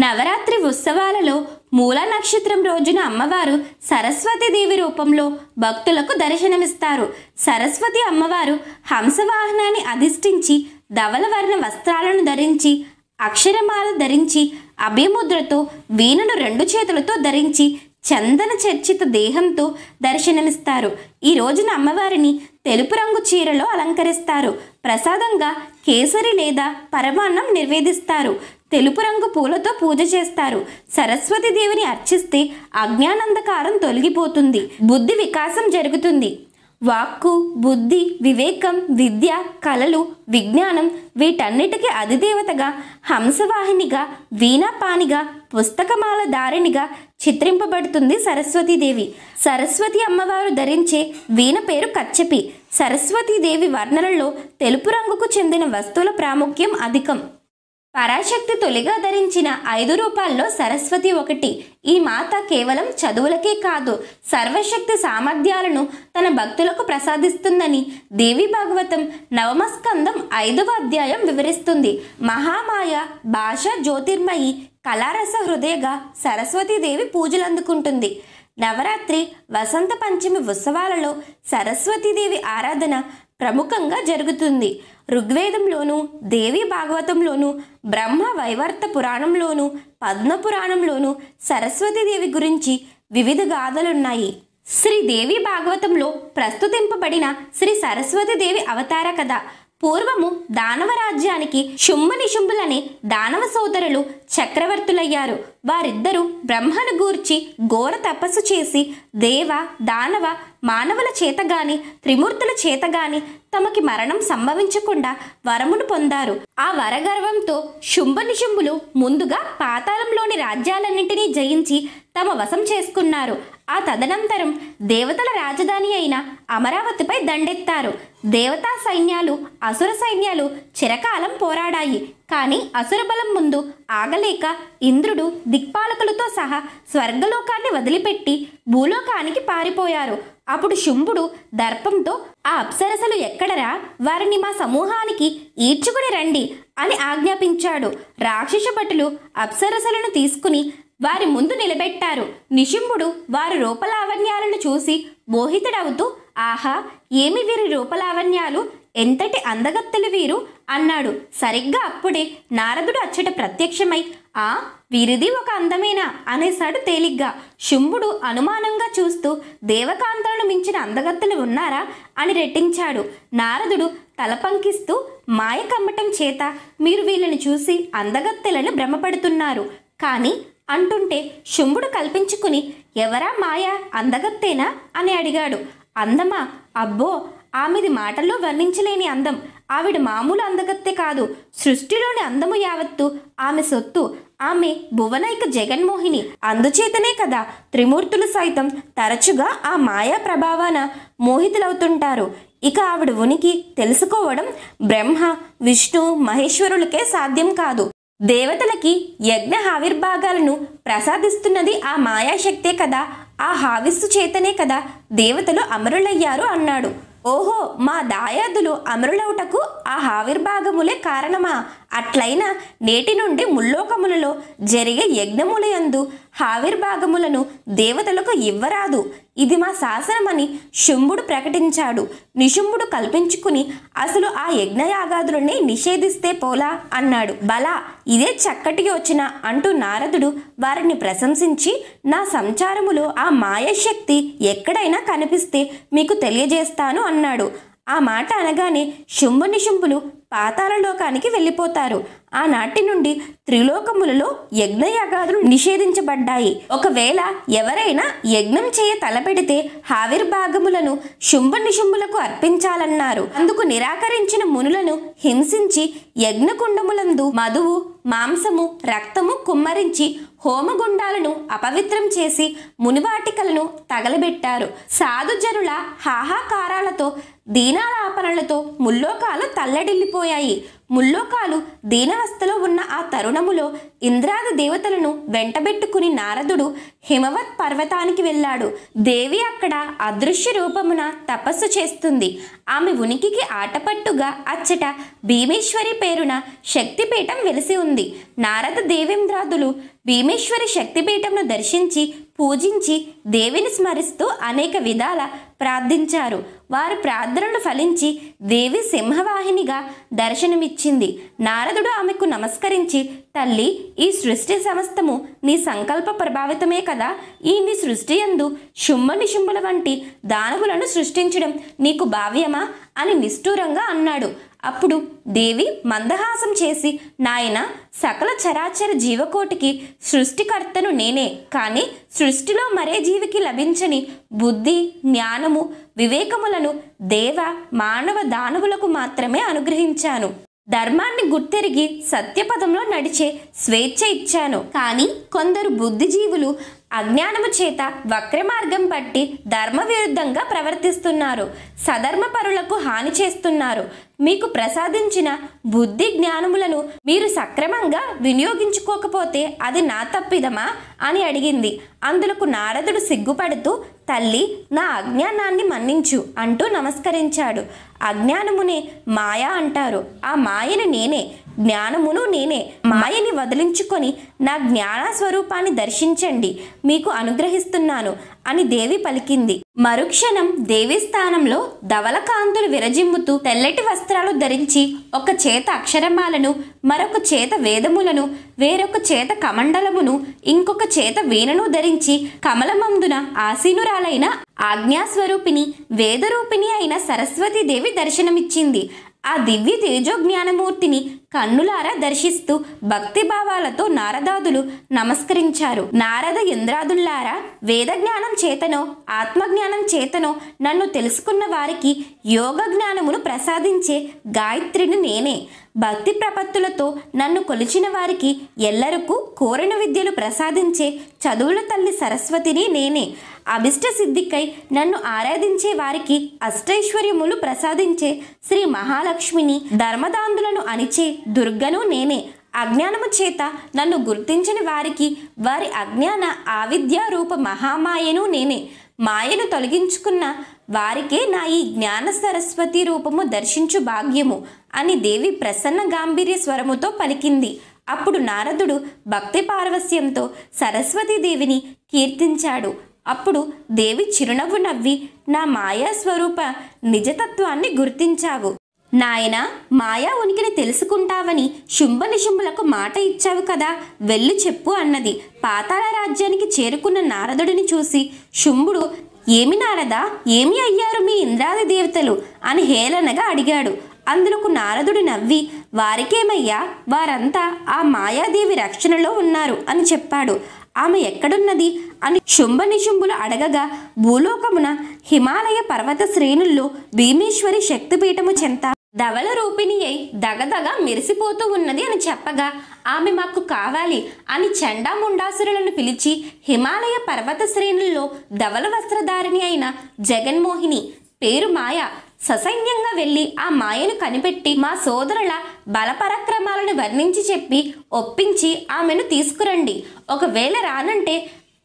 నవరాత్రి ఉత్సవాలలో మూల నక్షత్రం రోజున అమ్మవారు సరస్వతీదేవి రూపంలో భక్తులకు దర్శనమిస్తారు. సరస్వతి అమ్మవారు హంసవాహనాన్ని అధిష్ఠించి ధవలవర్ణ వస్త్రాలను ధరించి అక్షరమాల ధరించి అభయముద్రతో వీణను 2 చేతులతో ధరించి చందన చర్చిత దేహంతో దర్శనమిస్తారు. ఈ రోజున అమ్మవారిని తెలుపు రంగు చీరలో అలంకరిస్తారు. ప్రసాదంగా కేసరి లేదా పరమాన్నం నివేదిస్తారు. తెలుపు రంగు పూలతో పూజ చేస్తారు. సరస్వతి దేవిని అర్చిస్తే అజ్ఞానంధకారం తొలగిపోతుంది, బుద్ధి వికాసం జరుగుతుంది. వాక్కు, బుద్ధి, వివేకం, విద్య, కళలు, విజ్ఞానం వీటన్నిటికీ అధిదేవతగా, హంసవాహినిగా, వీణాపానిగా, పుస్తకమాల దారినిగా చిత్రింపబడుతుంది సరస్వతీదేవి. సరస్వతి అమ్మవారు ధరించే వీణ పేరు కచ్చపి. సరస్వతీదేవి వర్ణనలో తెలుపు రంగుకు చెందిన వస్తువుల ప్రాముఖ్యం అధికం. పరాశక్తి తొలిగా ధరించిన 5 రూపాల్లో సరస్వతి ఒకటి. ఈ మాత కేవలం చదువులకే కాదు, సర్వశక్తి సామర్థ్యాలను తన భక్తులకు ప్రసాదిస్తుందని దేవి భాగవతం 9వ స్కందం 5వ అధ్యాయం వివరిస్తుంది. మహామాయ, భాష జ్యోతిర్మయి, కళారస హృదయగా సరస్వతీదేవి పూజలందుకుంటుంది. నవరాత్రి, వసంత పంచమి ఉత్సవాలలో సరస్వతీదేవి ఆరాధన ప్రముఖంగా జరుగుతుంది. ఋగ్వేదంలోను, దేవి భాగవతంలోను, బ్రహ్మ వైవర్త పురాణంలోను, పద్మ పురాణంలోను సరస్వతీదేవి గురించి వివిధ గాథలున్నాయి. శ్రీదేవి భాగవతంలో ప్రస్తుతింపబడిన శ్రీ సరస్వతీదేవి అవతార కథ. పూర్వము దానవ రాజ్యానికి శుంభ నిశుంభులనే దానవ సోదరులు చక్రవర్తులయ్యారు. వారిద్దరూ బ్రహ్మను గూర్చి ఘోర తపస్సు చేసి దేవ, దానవ, మానవుల చేతగాని త్రిమూర్తుల చేతగాని తమకి మరణం సంభవించకుండా వరమును పొందారు. ఆ వరగర్వంతో శుంభ నిశుంభులు ముందుగా పాతాళంలోని రాజ్యాలన్నింటినీ జయించి తమ వశం చేసుకున్నారు. ఆ తదనంతరం దేవతల రాజధాని అయిన అమరావతిపై దండెత్తారు. దేవతా సైన్యాలు, అసుర సైన్యాలు చిరకాలం పోరాడాయి. కానీ అసుర బలం ముందు ఆగలేక ఇంద్రుడు దిక్పాలకులతో సహా స్వర్గలోకాన్ని వదిలిపెట్టి భూలోకానికి పారిపోయారు. అప్పుడు శుంభుడు దర్పంతో, ఆ అప్సరసలు ఎక్కడరా, వారిని మా సమూహానికి ఈడ్చుకుని రండి అని ఆజ్ఞాపించాడు. రాక్షస భటులు అప్సరసలను తీసుకుని వారి ముందు నిలబెట్టారు. నిశుంభుడు వారి రూపలావణ్యాలను చూసి మోహితుడవుతూ, ఆహా, ఏమి వీరి రూపలావణ్యాలు, ఎంతటి అందగత్తెలు వీరు అన్నాడు. సరిగ్గా అప్పుడే నారదుడు అచ్చట ప్రత్యక్షమై, ఆ వీరిది ఒక అందమేనా అనేశాడు తేలిగ్గా. శుంభుడు అనుమానంగా చూస్తూ, దేవకాంతలను మించిన అందగత్తెలు ఉన్నారా అని రెట్టించాడు. నారదుడు తలపంకిస్తూ, మాయ కమ్మటం చేత మీరు వీళ్ళని చూసి అందగత్తెలను భ్రమపడుతున్నారు కానీ అంటుంటే శుంభుడు కల్పించుకుని, ఎవరా మాయ, అందగత్తేనా అని అడిగాడు. అందమా? అబ్బో, ఆమెది మాటల్లో వర్ణించలేని అందం. ఆవిడ మామూలు అందగత్తె కాదు, సృష్టిలోని అందము యావత్తు ఆమె సొత్తు. ఆమె భువనైక జగన్మోహిని. అందుచేతనే కదా త్రిమూర్తులు సైతం తరచుగా ఆ మాయా ప్రభావాన మోహితులవుతుంటారు. ఇక ఆవిడ ఉనికి తెలుసుకోవడం బ్రహ్మ, విష్ణు, మహేశ్వరులకే సాధ్యం కాదు. దేవతలకి యజ్ఞ ఆవిర్భాగాలను ప్రసాదిస్తున్నది ఆ మాయాశక్తే కదా. ఆ హావిస్సు చేతనే కదా దేవతలు అమరులయ్యారు అన్నాడు. ఓహో, మా దాయాదులు అమరులవుటకు ఆ ఆవిర్భాగములే కారణమా? అట్లయినా నేటి నుండి ముల్లోకములలో జరిగే యజ్ఞములయందు ఆవిర్భాగములను దేవతలకు ఇవ్వరాదు. ఇది మా శాసనమని శుంభుడు ప్రకటించాడు. నిశుంభుడు కల్పించుకుని, అసలు ఆ యజ్ఞయాగాదులని నిషేధిస్తే పోలా అన్నాడు. బలా, ఇదే చక్కటి యోచన అంటూ నారదుడు వారిని ప్రశంసించి, నా సంచారములో ఆ మాయాశక్తి ఎక్కడైనా కనిపిస్తే మీకు తెలియజేస్తాను అన్నాడు. ఆ మాట అనగానే శుంభ నిశుంభులు పాతాళలోకానికి వెళ్ళిపోతారు. ఆనాటి నుండి త్రిలోకములలో యజ్ఞయాగాదులు నిషేధించబడ్డాయి. ఒకవేళ ఎవరైనా యజ్ఞం చేయ తలపెడితే ఆవిర్భాగములను శుంభ నిశుంభులకు అర్పించాలన్నారు. అందుకు నిరాకరించిన మునులను హింసించి యజ్ఞకుండములందు మధువు, మాంసము, రక్తము కుమ్మరించి హోమగుండాలను అపవిత్రం చేసి మునివాటికలను తగలబెట్టారు. సాధుజనుల హాహాకారాలతో, దీనాలాపనలతో ముల్లోకాలు తల్లడిల్లిపోయాయి. ముల్లోకాలు దీనవస్థలో ఉన్న ఆ తరుణములో ఇంద్రాది దేవతలను వెంటబెట్టుకుని నారదుడు హిమవత్ పర్వతానికి వెళ్ళాడు. దేవి అక్కడ అదృశ్య రూపమున తపస్సు చేస్తుంది. ఆమె ఉనికికి ఆటపట్టుగా అచ్చట భీమేశ్వరి పేరున శక్తిపీఠం వెలిసి ఉంది. నారద దేవేంద్రాదులు భీమేశ్వరి శక్తిపీఠంను దర్శించి పూజించి దేవిని స్మరిస్తూ అనేక విధాల ప్రార్థించారు. వారి ప్రార్థనలు ఫలించి దేవి సింహవాహినిగా దర్శనమిచ్చింది. నారదుడు ఆమెకు నమస్కరించి, తల్లి, ఈ సృష్టి సమస్తము నీ సంకల్ప ప్రభావితమే కదా. ఈ నీ సృష్టి యందు శుంభ నిశుంభుల వంటి దానవులను సృష్టించడం నీకు భావ్యమా అని నిష్ఠూరంగా అన్నాడు. అప్పుడు దేవి మందహాసం చేసి, నాయన, సకల చరాచర జీవకోటికి సృష్టికర్తను నేనే, కానీ సృష్టిలో మరే జీవికి లభించని బుద్ధి, జ్ఞానము, వివేకములను దేవ, మానవ, దానవులకు మాత్రమే అనుగ్రహించాను. ధర్మాన్ని గుర్తెరిగి సత్యపదంలో నడిచే స్వేచ్ఛ ఇచ్చాను. కానీ కొందరు బుద్ధిజీవులు అజ్ఞానము చేత వక్రమార్గం పట్టి ధర్మ విరుద్ధంగా ప్రవర్తిస్తున్నారు. సధర్మపరులకు హాని చేస్తున్నారు. మీకు ప్రసాదించిన బుద్ధి జ్ఞానములను మీరు సక్రమంగా వినియోగించుకోకపోతే అది నా తప్పిదమా అని అడిగింది. అందులకు నారదుడు సిగ్గుపడుతూ, తల్లి, నా అజ్ఞానాన్ని మన్నించు అంటూ నమస్కరించాడు. అజ్ఞానమునే మాయ అంటారు. ఆ మాయని నేనే, జ్ఞానమును నేనే. మాయని వదిలించుకొని నా జ్ఞాన స్వరూపాన్ని దర్శించండి, మీకు అనుగ్రహిస్తున్నాను అని దేవి పలికింది. మరుక్షణం దేవి స్థానంలో ధవలకాంతులు విరజిమ్ముతూ తెల్లటి వస్త్రాలు ధరించి ఒక చేత అక్షరమాలను, మరొక చేత వేదములను, వేరొక చేత కమండలమును, ఇంకొక చేత వీణను ధరించి కమలమందున ఆసీనురాలైన ఆజ్ఞాస్వరూపిణి, వేదరూపిణి అయిన సరస్వతీదేవి దర్శనమిచ్చింది. ఆ దివ్య తేజోజ్ఞానమూర్తిని కన్నులారా దర్శిస్తూ భక్తిభావాలతో నారదాదులు నమస్కరించారు. నారద ఇంద్రాదుల్లారా, వేదజ్ఞానం చేతనో ఆత్మజ్ఞానం చేతనో నన్ను తెలుసుకున్న వారికి యోగ జ్ఞానమును ప్రసాదించే గాయత్రిని నేనే. భక్తి ప్రపత్తులతో నన్ను కొలిచిన వారికి ఎల్లరకు కోరిన విద్యలు ప్రసాదించే చదువుల తల్లి సరస్వతిని నేనే. అభిష్ట సిద్ధికై నన్ను ఆరాధించే వారికి అష్టైశ్వర్యములు ప్రసాదించే శ్రీ మహాలక్ష్మిని, ధర్మదాంధులను అణిచే దుర్గను నేనే. అజ్ఞానము చేత నన్ను గుర్తించని వారికి వారి అజ్ఞాన ఆవిద్య రూప మహామాయను నేనే. మాయను తొలగించుకున్న వారికే నా ఈ జ్ఞాన సరస్వతి రూపము దర్శించు భాగ్యము అని దేవి ప్రసన్న గాంభీర్య స్వరముతో పలికింది. అప్పుడు నారదుడు భక్తి పారవస్యంతో సరస్వతీదేవిని కీర్తించాడు. అప్పుడు దేవి చిరునవ్వు నవ్వి, నా మాయా స్వరూప నిజతత్వాన్ని గుర్తించావు. నాయన, మాయా ఉనికిని తెలుసుకుంటావని శుంభ నిశుంభులకు మాట ఇచ్చావు కదా, వెళ్ళి చెప్పు అన్నది. పాతాళ రాజ్యానికి చేరుకున్న నారదుడిని చూసి శుంభుడు, ఏమి నారదా, ఏమి అయ్యారు మీ ఇంద్రాది దేవతలు అని హేళనగా అడిగాడు. అందులకు నారదుడు నవ్వి, వారికేమయ్యా, వారంతా ఆ మాయాదేవి రక్షణలో ఉన్నారు అని చెప్పాడు. ఆమె ఎక్కడున్నది అని శుంభ నిశుంభులు అడగగా, భూలోకమున హిమాలయ పర్వత శ్రేణుల్లో భీమేశ్వరి శక్తిపీఠము చెంత ధవల రూపిణి అయి దగదగ మెరిసిపోతూ ఉన్నది అని చెప్పగా, ఆమె మాకు కావాలి అని చండాముండాసురులను పిలిచి హిమాలయ పర్వత శ్రేణుల్లో ధవల వస్త్రధారిణి అయిన జగన్మోహిని పేరు మాయ ససైన్యంగా వెళ్ళి ఆ మాయను కనిపెట్టి మా సోదరుల బలపరాక్రమాలను వర్ణించి చెప్పి ఒప్పించి ఆమెను తీసుకురండి, ఒకవేళ రానంటే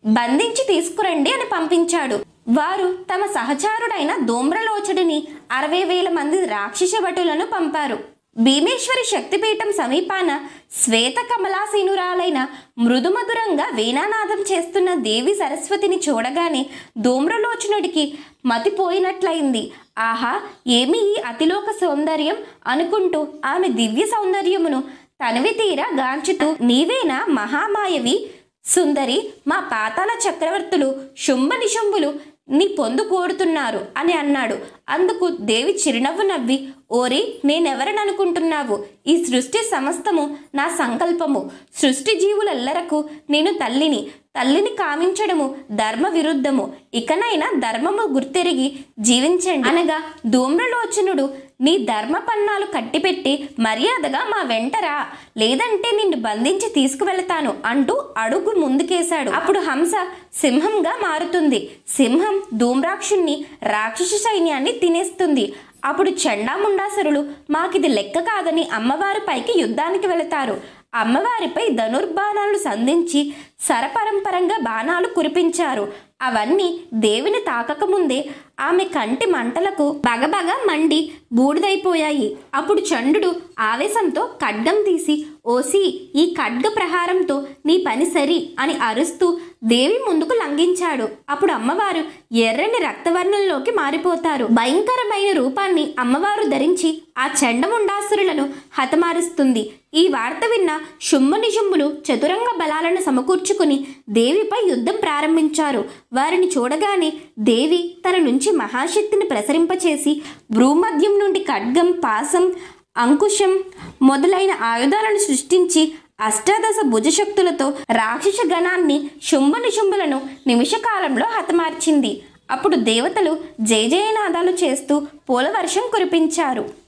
బంధించి తీసుకురండి అని పంపించాడు. వారు తమ సహచారుడైన ధూమ్రలోచడిని 60,000 మంది రాక్షస భటులను పంపారు. భీమేశ్వరి శక్తిపీఠం సమీపాన శ్వేత కమలాసీనురాలైన మృదుమధురంగా వీణానాదం చేస్తున్న దేవి సరస్వతిని చూడగానే ధూమ్రలోచనుడికి మతిపోయినట్లయింది. ఆహా, ఏమి ఈ అతిలోక సౌందర్యం అనుకుంటూ ఆమె దివ్య సౌందర్యమును తనివి తీరా గాంచుతూ, నీవేనా మహామాయవి సుందరి, మా పాతాళ చక్రవర్తులు శుంభ నిశుంభులు నీ పొందు కోరుతున్నారు అని అన్నాడు. అందుకు దేవి చిరునవ్వు నవ్వి, ఓరి, నేనెవరని అనుకుంటున్నావు? ఈ సృష్టి సమస్తము నా సంకల్పము. సృష్టి జీవులెల్లరకు నేను తల్లిని. తల్లిని కామించడము ధర్మ విరుద్ధము. ఇకనైనా ధర్మము గుర్తెరిగి జీవించండి అనగా, ధూమ్రలోచనుడు, నీ ధర్మ పన్నాలు కట్టిపెట్టి మర్యాదగా మా వెంటరా, లేదంటే నిన్ను బంధించి తీసుకువెళతాను అంటూ అడుగు ముందుకేశాడు. అప్పుడు హంస సింహంగా మారుతుంది. సింహం ధూమ్రాక్షుణ్ణి, రాక్షస సైన్యాన్ని తినేస్తుంది. అప్పుడు చండాముండాసురులు మాకిది లెక్క కాదని అమ్మవారి పైకి యుద్ధానికి వెళతారు. అమ్మవారిపై ధనుర్బాణాలు సంధించి సరపరంపరంగా బాణాలు కురిపించారు. అవన్నీ దేవిని తాకకముందే ఆమె కంటి మంటలకు బగబగ మండి బూడిదైపోయాయి. అప్పుడు చండు ఆవేశంతో ఖడ్గం తీసి, ఓసి, ఈ ఖడ్గ ప్రహారంతో నీ పని సరి అని అరుస్తూ దేవి ముందుకు లంఘించాడు. అప్పుడు అమ్మవారు ఎర్రని రక్తవర్ణంలోకి మారిపోతారు. భయంకరమైన రూపాన్ని అమ్మవారు ధరించి ఆ చండముండాసురులను హతమారుస్తుంది. ఈ వార్త విన్న శుంభనిశుంభులు చతురంగ బలాలను సమకూర్చుకుని దేవిపై యుద్ధం ప్రారంభించారు. వారిని చూడగానే దేవి తన నుంచి మహాశక్తిని ప్రసరింపచేసి భ్రూమధ్యం నుండి ఖడ్గం, పాసం, అంకుశం మొదలైన ఆయుధాలను సృష్టించి అష్టాదశ భుజశక్తులతో రాక్షస గణాన్ని, శుంభనిశుంభులను నిమిషకాలంలో హతమార్చింది. అప్పుడు దేవతలు జయ జయనాదాలు చేస్తూ పూలవర్షం కురిపించారు.